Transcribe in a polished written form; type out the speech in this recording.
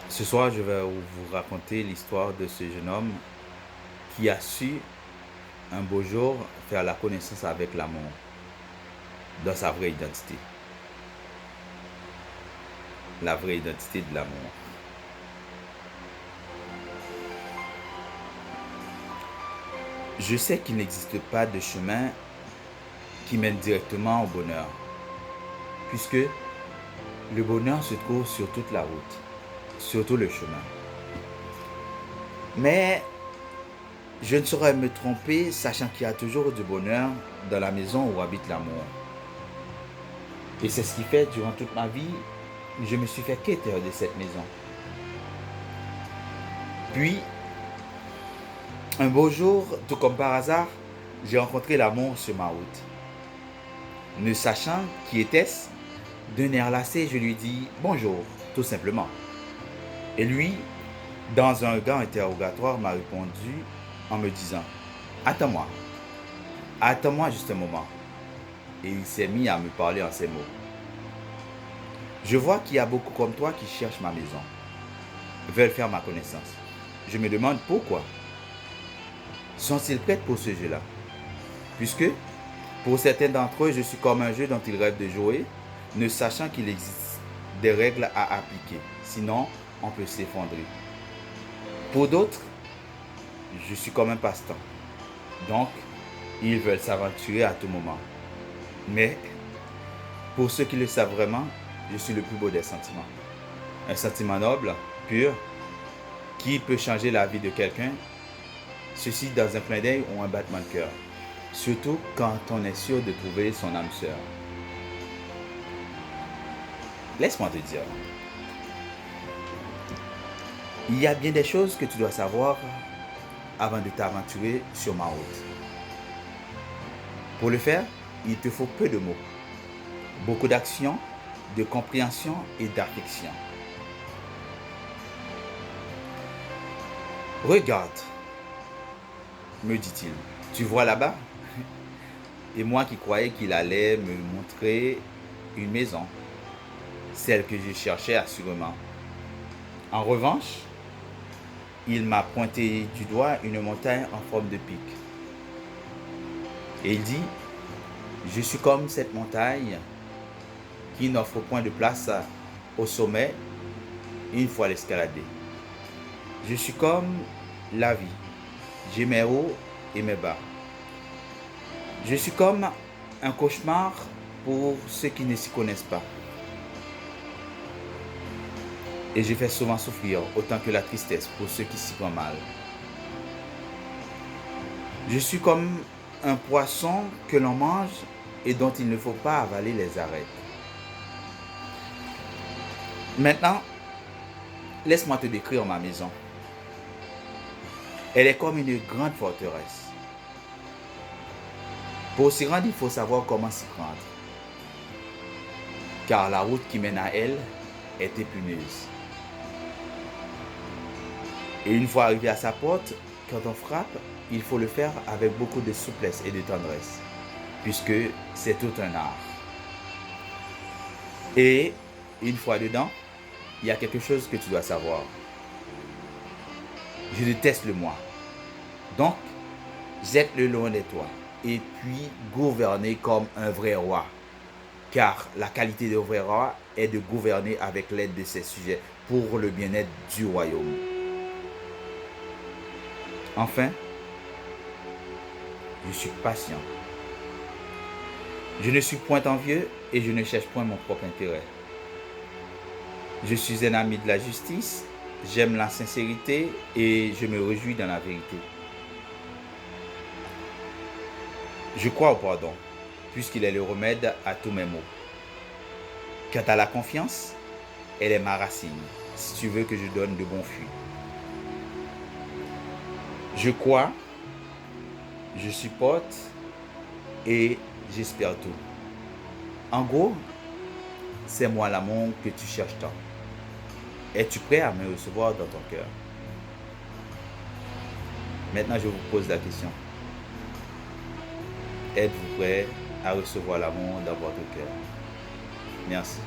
Ce soir, je vais vous raconter l'histoire de ce jeune homme qui a su, un beau jour, faire la connaissance avec l'amour dans sa vraie identité. La vraie identité de l'amour. Je sais qu'il n'existe pas de chemin qui mène directement au bonheur, puisque le bonheur se trouve sur toute la route, sur tout le chemin. Mais je ne saurais me tromper, sachant qu'il y a toujours du bonheur dans la maison où habite l'amour. Et c'est ce qui fait, durant toute ma vie, je me suis fait quêteur de cette maison. Puis, un beau jour, tout comme par hasard, j'ai rencontré l'amour sur ma route. Ne sachant qui était-ce, d'un air lassé, je lui dis bonjour, tout simplement. Et lui, dans un gant interrogatoire, m'a répondu en me disant attends-moi, attends-moi juste un moment. Et il s'est mis à me parler en ces mots. Je vois qu'il y a beaucoup comme toi qui cherchent ma maison, veulent faire ma connaissance. Je me demande pourquoi. Sont-ils prêts pour ce jeu-là? Puisque, pour certains d'entre eux, je suis comme un jeu dont ils rêvent de jouer, ne sachant qu'il existe des règles à appliquer. Sinon, on peut s'effondrer. Pour d'autres, je suis comme un passe-temps. Donc, ils veulent s'aventurer à tout moment. Mais, pour ceux qui le savent vraiment, je suis le plus beau des sentiments. Un sentiment noble, pur, qui peut changer la vie de quelqu'un, ceci dans un clin d'œil ou un battement de cœur. Surtout quand on est sûr de trouver son âme sœur. Laisse-moi te dire, il y a bien des choses que tu dois savoir avant de t'aventurer sur ma route. Pour le faire, il te faut peu de mots, beaucoup d'action, de compréhension et d'affection. Regarde, me dit-il, tu vois là-bas? Et moi qui croyais qu'il allait me montrer une maison, celle que je cherchais assurément. En revanche, il m'a pointé du doigt une montagne en forme de pic. Et il dit, je suis comme cette montagne qui n'offre point de place au sommet une fois l'escalader. Je suis comme la vie, j'ai mes hauts et mes bas. Je suis comme un cauchemar pour ceux qui ne s'y connaissent pas. Et je fais souvent souffrir autant que la tristesse pour ceux qui s'y prennent mal. Je suis comme un poisson que l'on mange et dont il ne faut pas avaler les arêtes. Maintenant, laisse-moi te décrire ma maison. Elle est comme une grande forteresse. Pour s'y rendre, il faut savoir comment s'y prendre. Car la route qui mène à elle est épineuse. Et une fois arrivé à sa porte, quand on frappe, il faut le faire avec beaucoup de souplesse et de tendresse, puisque c'est tout un art. Et une fois dedans, il y a quelque chose que tu dois savoir. Je déteste le moi. Donc, jette-le loin de toi et puis gouverner comme un vrai roi. Car la qualité de vrai roi est de gouverner avec l'aide de ses sujets pour le bien-être du royaume. Enfin, je suis patient. Je ne suis point envieux et je ne cherche point mon propre intérêt. Je suis un ami de la justice, j'aime la sincérité et je me réjouis dans la vérité. Je crois au pardon, puisqu'il est le remède à tous mes maux. Quant à la confiance, elle est ma racine, si tu veux que je donne de bons fruits. Je crois, je supporte et j'espère tout. En gros, c'est moi l'amour que tu cherches tant. Es-tu prêt à me recevoir dans ton cœur? Maintenant, je vous pose la question. Êtes-vous prêt à recevoir l'amour dans votre cœur? Merci.